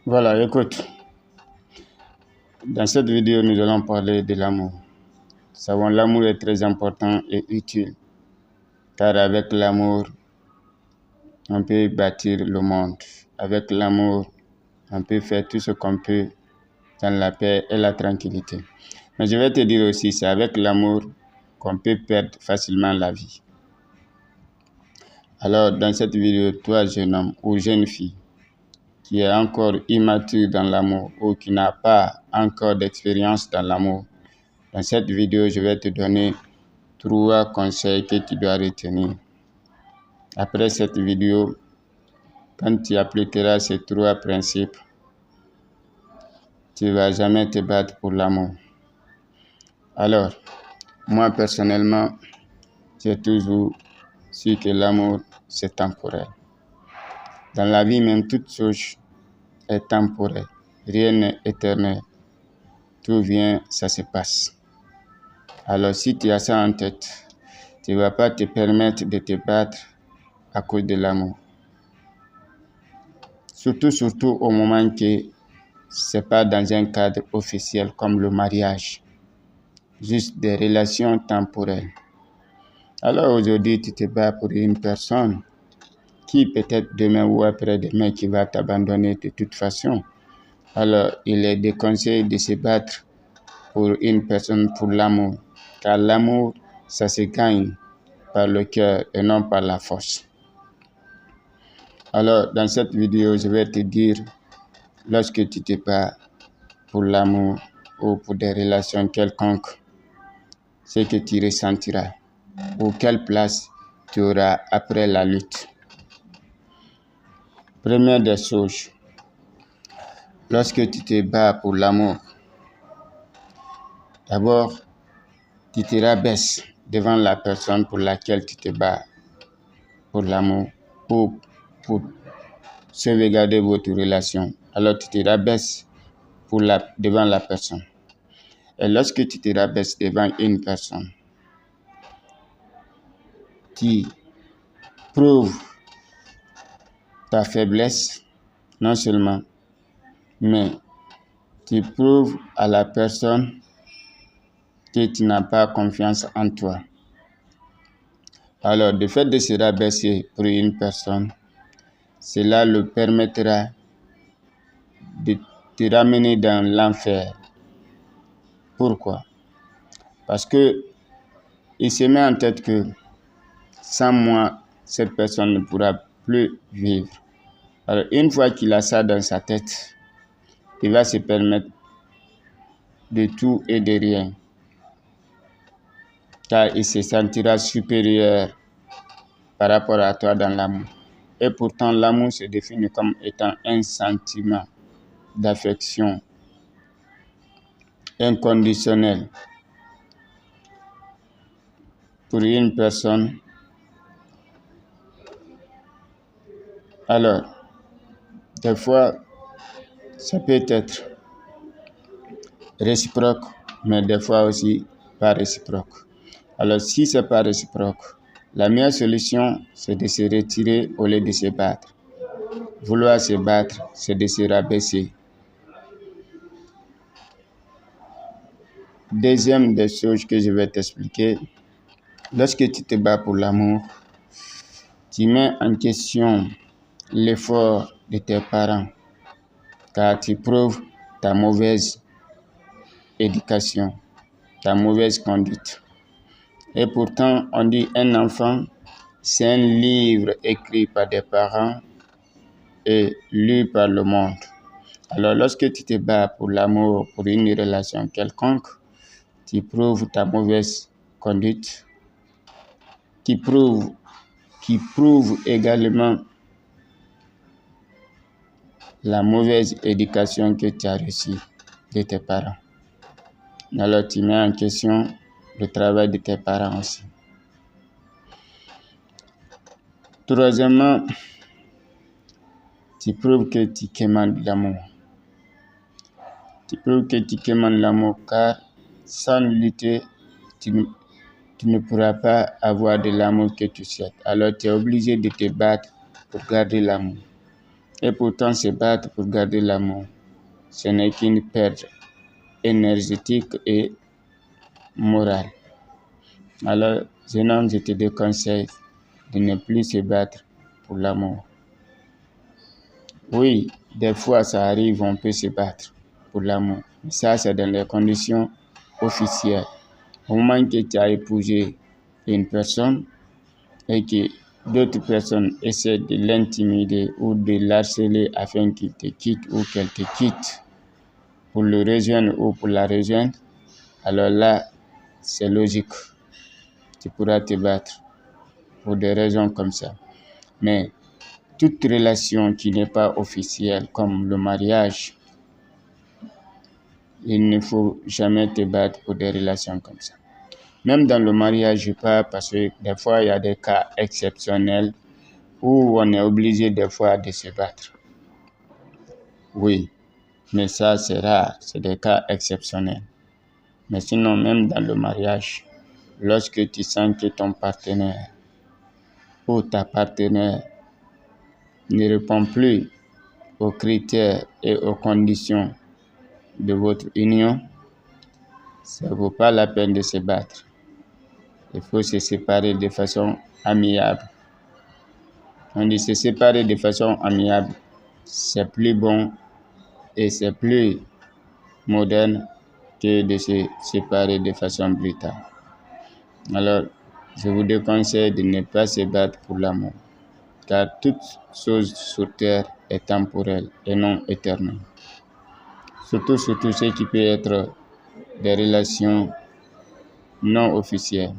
Voilà, écoute, dans cette vidéo, nous allons parler de l'amour. Nous savons l'amour est très important et utile, car avec l'amour, on peut bâtir le monde. Avec l'amour, on peut faire tout ce qu'on peut dans la paix et la tranquillité. Mais je vais te dire aussi, c'est avec l'amour qu'on peut perdre facilement la vie. Alors, dans cette vidéo, toi, jeune homme ou jeune fille, qui est encore immature dans l'amour ou qui n'a pas encore d'expérience dans l'amour, dans cette vidéo, je vais te donner 3 conseils que tu dois retenir. Après cette vidéo, quand tu appliqueras ces 3 principes, tu ne vas jamais te battre pour l'amour. Alors, moi personnellement, j'ai toujours su que l'amour, c'est temporaire. Dans la vie, même toute chose est temporaire. Rien n'est éternel. Tout vient, ça se passe. Alors, si tu as ça en tête, tu ne vas pas te permettre de te battre à cause de l'amour. Surtout au moment que ce n'est pas dans un cadre officiel comme le mariage. Juste des relations temporaires. Alors aujourd'hui, tu te bats pour une personne qui peut-être demain ou après-demain qui va t'abandonner de toute façon. Alors, il est déconseillé de se battre pour une personne pour l'amour. Car l'amour, ça se gagne par le cœur et non par la force. Alors, dans cette vidéo, je vais te dire, lorsque tu te bats pour l'amour ou pour des relations quelconques, ce que tu ressentiras ou quelle place tu auras après la lutte. Première des choses, lorsque tu te bats pour l'amour, d'abord, tu te rabaisses devant la personne pour laquelle tu te bats pour l'amour ou pour sauvegarder votre relation. Alors, tu te rabaisses devant la personne. Et lorsque tu te rabaisses devant une personne, tu prouves ta faiblesse, non seulement, mais tu prouves à la personne que tu n'as pas confiance en toi. Alors, le fait de se rabaisser pour une personne, cela le permettra de te ramener dans l'enfer. Pourquoi? Parce que il se met en tête que sans moi, cette personne ne pourra plus vivre. Alors, une fois qu'il a ça dans sa tête, il va se permettre de tout et de rien. Car il se sentira supérieur par rapport à toi dans l'amour. Et pourtant, l'amour se définit comme étant un sentiment d'affection inconditionnel pour une personne. Alors, des fois, ça peut être réciproque, mais des fois aussi pas réciproque. Alors, si ce n'est pas réciproque, la meilleure solution, c'est de se retirer au lieu de se battre. Vouloir se battre, c'est de se rabaisser. Deuxième des choses que je vais t'expliquer, lorsque tu te bats pour l'amour, tu mets en question l'effort de tes parents, car tu prouves ta mauvaise éducation, ta mauvaise conduite. Et pourtant, on dit un enfant, c'est un livre écrit par des parents et lu par le monde. Alors, lorsque tu te bats pour l'amour, pour une relation quelconque, tu prouves ta mauvaise conduite, qui prouve également la mauvaise éducation que tu as reçue de tes parents. Alors, tu mets en question le travail de tes parents aussi. Troisièmement, tu prouves que tu commandes l'amour. Tu prouves que tu commandes l'amour car sans lutter, tu ne pourras pas avoir de l'amour que tu souhaites. Alors tu es obligé de te battre pour garder l'amour. Et pourtant, se battre pour garder l'amour, ce n'est qu'une perte énergétique et morale. Alors, jeune homme, je te déconseille de ne plus se battre pour l'amour. Oui, des fois, ça arrive, on peut se battre pour l'amour. Mais ça, c'est dans les conditions officielles. Au moment que tu as épousé une personne et que d'autres personnes essaient de l'intimider ou de l'harceler afin qu'il te quitte ou qu'elle te quitte pour le rejoindre ou pour la rejoindre, alors là, c'est logique. Tu pourras te battre pour des raisons comme ça. Mais toute relation qui n'est pas officielle, comme le mariage, il ne faut jamais te battre pour des relations comme ça. Même dans le mariage, je parle parce que des fois, il y a des cas exceptionnels où on est obligé des fois de se battre. Oui, mais ça, c'est rare, c'est des cas exceptionnels. Mais sinon, même dans le mariage, lorsque tu sens que ton partenaire ou ta partenaire ne répond plus aux critères et aux conditions de votre union, ça ne vaut pas la peine de se battre. Il faut se séparer de façon amiable. On dit se séparer de façon amiable, c'est plus bon et c'est plus moderne que de se séparer de façon brutale. Alors, je vous déconseille de ne pas se battre pour l'amour, car toute chose sur terre est temporelle et non éternelle. Surtout ce qui peut être des relations non officielles.